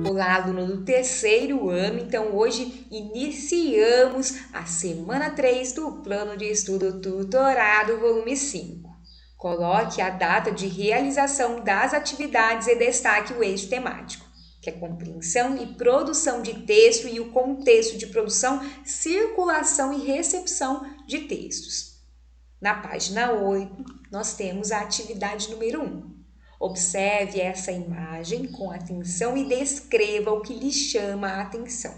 Olá, aluno do terceiro ano. Então, hoje iniciamos a semana 3 do Plano de Estudo Tutorado, volume 5. Coloque a data de realização das atividades e destaque o eixo temático, que é compreensão e produção de texto e o contexto de produção, circulação e recepção de textos. Na página 8, nós temos a atividade número 1. Observe essa imagem com atenção e descreva o que lhe chama a atenção.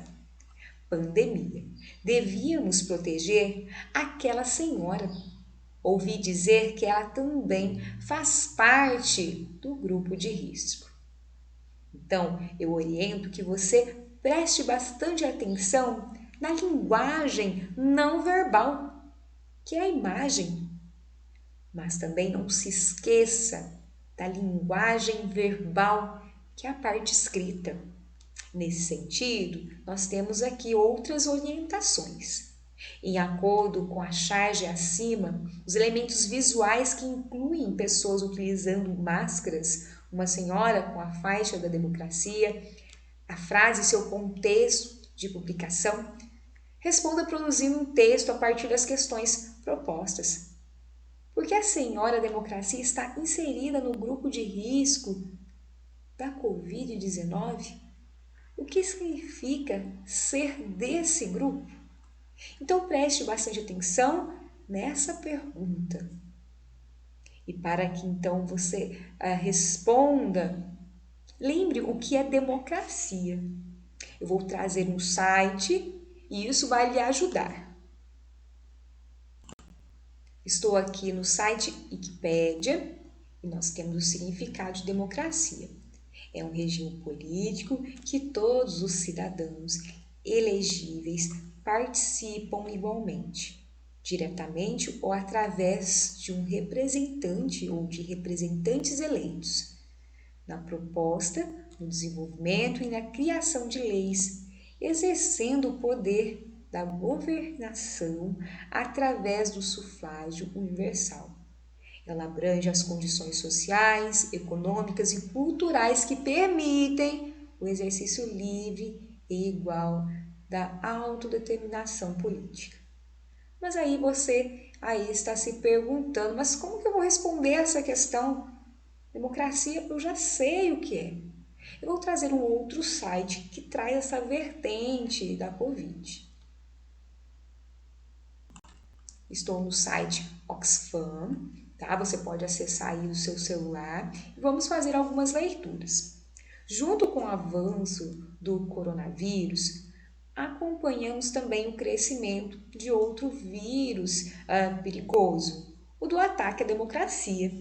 Pandemia. Devíamos proteger aquela senhora. Ouvi dizer que ela também faz parte do grupo de risco. Então, eu oriento que você preste bastante atenção na linguagem não verbal, que é a imagem. Mas também não se esqueça da linguagem verbal, que é a parte escrita. Nesse sentido, nós temos aqui outras orientações. Em acordo com a charge acima, os elementos visuais que incluem pessoas utilizando máscaras, uma senhora com a faixa da democracia, a frase e seu contexto de publicação, responda produzindo um texto a partir das questões propostas. Porque a senhora democracia está inserida no grupo de risco da Covid-19? O que significa ser desse grupo? Então preste bastante atenção nessa pergunta. E para que então você responda, lembre o que é democracia. Eu vou trazer um site e isso vai lhe ajudar. Estou aqui no site Wikipédia e nós temos o significado de democracia. É um regime político que todos os cidadãos elegíveis participam igualmente, diretamente ou através de um representante ou de representantes eleitos, na proposta, no desenvolvimento e na criação de leis, exercendo o poder da governação através do sufrágio universal. Ela abrange as condições sociais, econômicas e culturais que permitem o exercício livre e igual da autodeterminação política. Mas aí você está se perguntando, mas como que eu vou responder essa questão? Democracia eu já sei o que é. Eu vou trazer um outro site que traz essa vertente da Covid. Estou no site Oxfam, tá? Você pode acessar aí o seu celular e vamos fazer algumas leituras. Junto com o avanço do coronavírus, acompanhamos também o crescimento de outro vírus perigoso, o do ataque à democracia.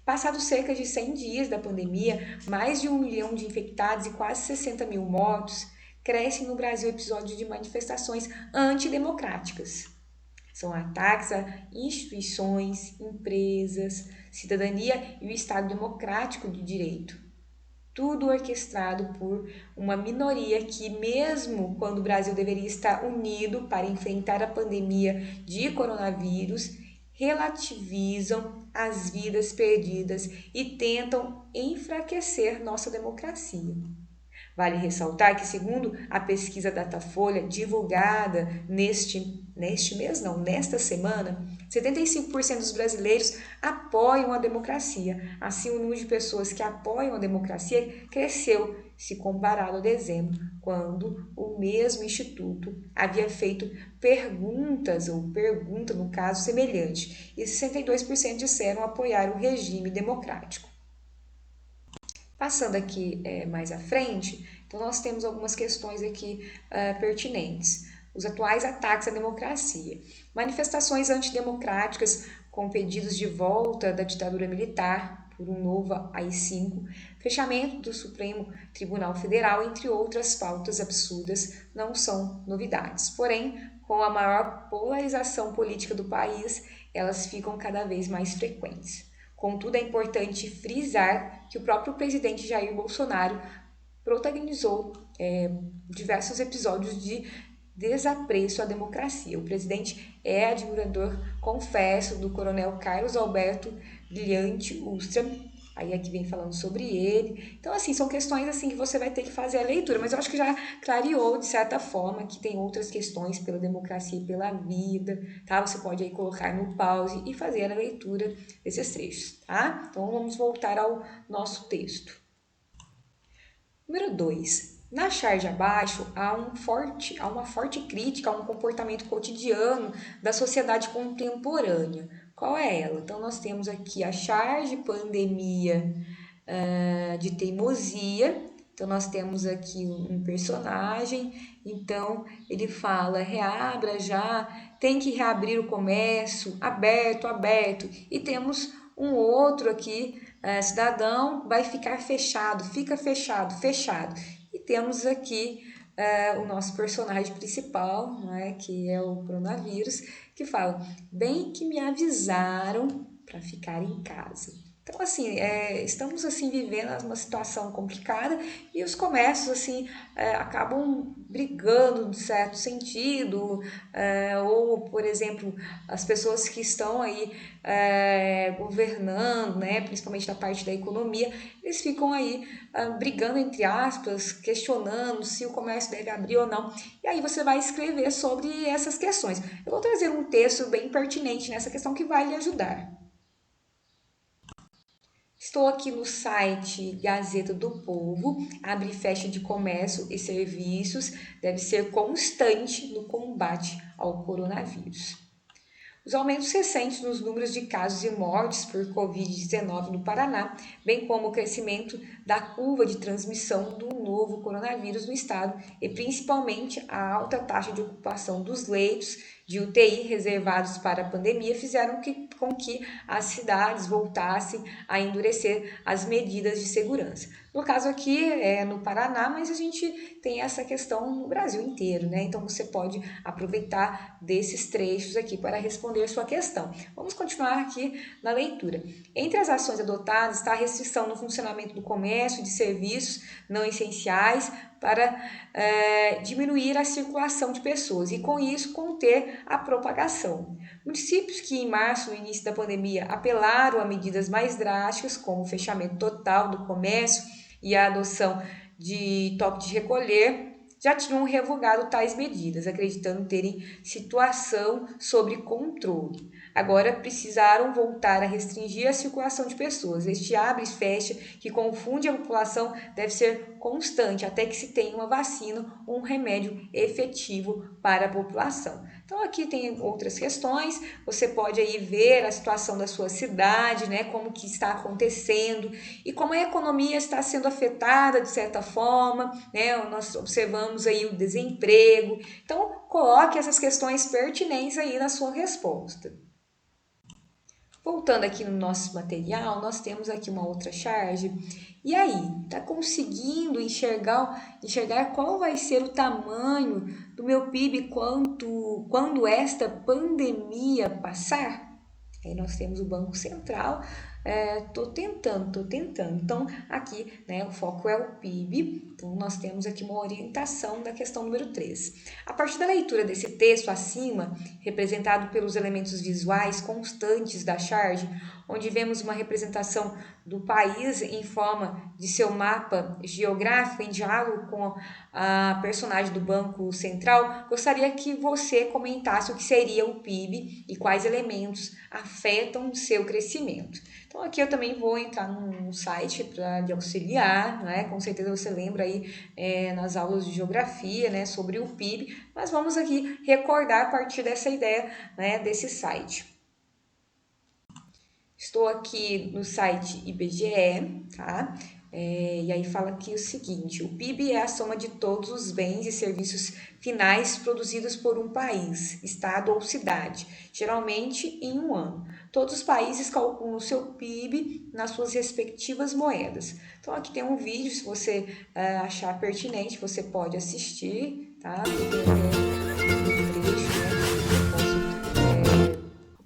Passados cerca de 100 dias da pandemia, mais de 1 milhão de infectados e quase 60 mil mortos, crescem no Brasil episódios de manifestações antidemocráticas. São ataques a instituições, empresas, cidadania e o Estado democrático de direito. Tudo orquestrado por uma minoria que, mesmo quando o Brasil deveria estar unido para enfrentar a pandemia de coronavírus, relativizam as vidas perdidas e tentam enfraquecer nossa democracia. Vale ressaltar que, segundo a pesquisa Datafolha divulgada nesta semana, 75% dos brasileiros apoiam a democracia. Assim, o número de pessoas que apoiam a democracia cresceu se comparado a dezembro, quando o mesmo instituto havia feito pergunta no caso semelhante, e 62% disseram apoiar o regime democrático. Passando aqui mais à frente, então nós temos algumas questões aqui pertinentes. Os atuais ataques à democracia. Manifestações antidemocráticas com pedidos de volta da ditadura militar por um novo AI-5, fechamento do Supremo Tribunal Federal, entre outras pautas absurdas, não são novidades. Porém, com a maior polarização política do país, elas ficam cada vez mais frequentes. Contudo, é importante frisar que o próprio presidente Jair Bolsonaro protagonizou diversos episódios de desapreço à democracia. O presidente é admirador, confesso, do coronel Carlos Alberto Brilhante Ustra, Aí aqui vem falando sobre ele. Então, assim, são questões assim que você vai ter que fazer a leitura, mas eu acho que já clareou de certa forma que tem outras questões pela democracia e pela vida, tá? Você pode aí colocar no pause e fazer a leitura desses trechos, tá? Então, vamos voltar ao nosso texto. Número 2. Na charge abaixo, há uma forte crítica a um comportamento cotidiano da sociedade contemporânea. Qual é ela? Então, nós temos aqui a charge pandemia de teimosia. Então, nós temos aqui um personagem. Então, ele fala: reabra já, tem que reabrir o comércio, aberto, aberto. E temos um outro aqui, cidadão, vai ficar fechado, fica fechado, fechado. E temos aqui o nosso personagem principal, né, que é o coronavírus, que fala: bem que me avisaram para ficar em casa. Então, assim, estamos assim vivendo uma situação complicada e os comércios assim acabam brigando de certo sentido, ou, por exemplo, as pessoas que estão aí governando, né, principalmente na parte da economia, eles ficam aí brigando entre aspas, questionando se o comércio deve abrir ou não. E aí você vai escrever sobre essas questões. Eu vou trazer um texto bem pertinente nessa questão que vai lhe ajudar. Estou aqui no site Gazeta do Povo. Abre e fecha de comércio e serviços deve ser constante no combate ao coronavírus. Os aumentos recentes nos números de casos e mortes por Covid-19 no Paraná, bem como o crescimento da curva de transmissão do novo coronavírus no estado e principalmente a alta taxa de ocupação dos leitos de UTI reservados para a pandemia fizeram com que as cidades voltassem a endurecer as medidas de segurança. No caso aqui é no Paraná, mas a gente tem essa questão no Brasil inteiro, né? Então você pode aproveitar desses trechos aqui para responder sua questão. Vamos continuar aqui na leitura. Entre as ações adotadas está a restrição no funcionamento do comércio e de serviços não essenciais para diminuir a circulação de pessoas e, com isso, conter a propagação. Municípios que, em março, no início da pandemia, apelaram a medidas mais drásticas, como o fechamento total do comércio e a adoção de toque de recolher, já tinham revogado tais medidas, acreditando terem situação sob controle. Agora precisaram voltar a restringir a circulação de pessoas. Este abre e fecha que confunde a população deve ser constante até que se tenha uma vacina ou um remédio efetivo para a população. Então aqui tem outras questões, você pode aí ver a situação da sua cidade, né, como que está acontecendo e como a economia está sendo afetada de certa forma, né, nós observamos aí o desemprego. Então coloque essas questões pertinentes aí na sua resposta. Voltando aqui no nosso material, nós temos aqui uma outra charge. E aí, tá conseguindo enxergar qual vai ser o tamanho do meu PIB quando esta pandemia passar? Aí nós temos o Banco Central, tô tentando. Então, aqui, né, o foco é o PIB, então nós temos aqui uma orientação da questão número 3. A partir da leitura desse texto acima, representado pelos elementos visuais constantes da charge, onde vemos uma representação do país em forma de seu mapa geográfico em diálogo com a personagem do Banco Central, gostaria que você comentasse o que seria o PIB e quais elementos afetam o seu crescimento. Então aqui eu também vou entrar num site para lhe auxiliar, né? Com certeza você lembra aí nas aulas de geografia, né, sobre o PIB, mas vamos aqui recordar a partir dessa ideia, né, desse site. Estou aqui no site IBGE, tá? E aí fala aqui o seguinte: o PIB é a soma de todos os bens e serviços finais produzidos por um país, estado ou cidade, geralmente em um ano. Todos os países calculam o seu PIB nas suas respectivas moedas. Então aqui tem um vídeo, se você achar pertinente, você pode assistir, tá?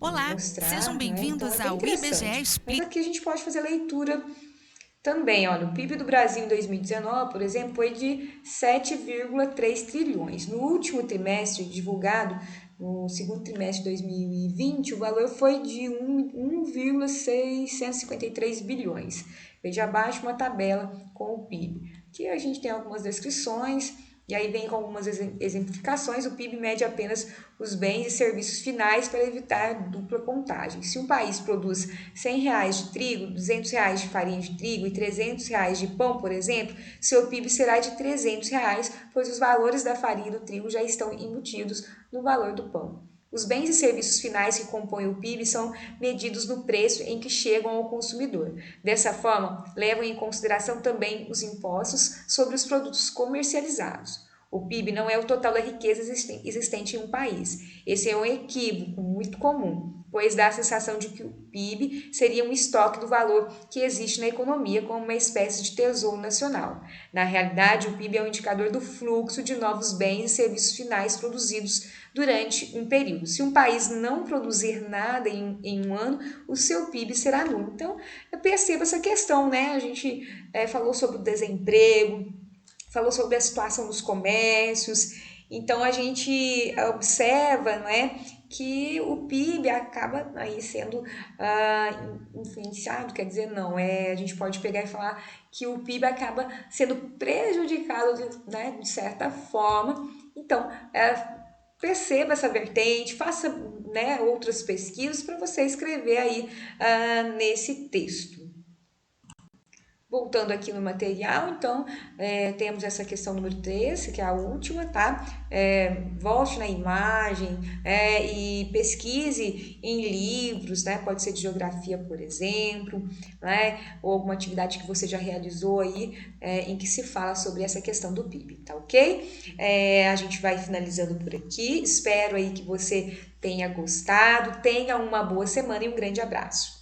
Olá, Mostrar, sejam né? Então bem-vindos é bem ao IBGE interessante. Mas Explica. aqui a gente pode fazer leitura também. Olha, o PIB do Brasil em 2019, por exemplo, foi de 7,3 trilhões. No último trimestre divulgado no segundo trimestre de 2020, o valor foi de 1,653 bilhões. Veja abaixo uma tabela com o PIB. Aqui a gente tem algumas descrições, e aí vem com algumas exemplificações. O PIB mede apenas os bens e serviços finais para evitar dupla contagem. Se um país produz R$ 100 de trigo, R$ 200 de farinha de trigo e R$ 300 de pão, por exemplo, seu PIB será de R$ 300, pois os valores da farinha e do trigo já estão embutidos no valor do pão. Os bens e serviços finais que compõem o PIB são medidos no preço em que chegam ao consumidor. Dessa forma, levam em consideração também os impostos sobre os produtos comercializados. O PIB não é o total da riqueza existente em um país. Esse é um equívoco muito comum, pois dá a sensação de que o PIB seria um estoque do valor que existe na economia como uma espécie de tesouro nacional. Na realidade, o PIB é um indicador do fluxo de novos bens e serviços finais produzidos durante um período. Se um país não produzir nada em um ano, o seu PIB será nulo. Então, eu percebo essa questão, né? A gente falou sobre o desemprego, falou sobre a situação dos comércios. Então, a gente observa, não é, que o PIB acaba aí sendo influenciado, quer dizer, não, a gente pode pegar e falar que o PIB acaba sendo prejudicado de certa forma. Então, perceba essa vertente, faça, né, outras pesquisas para você escrever aí nesse texto. Voltando aqui no material, então, temos essa questão número 3, que é a última, tá? Volte na imagem e pesquise em livros, né? Pode ser de geografia, por exemplo, né? Ou alguma atividade que você já realizou aí, em que se fala sobre essa questão do PIB, tá ok? A gente vai finalizando por aqui, espero aí que você tenha gostado, tenha uma boa semana e um grande abraço.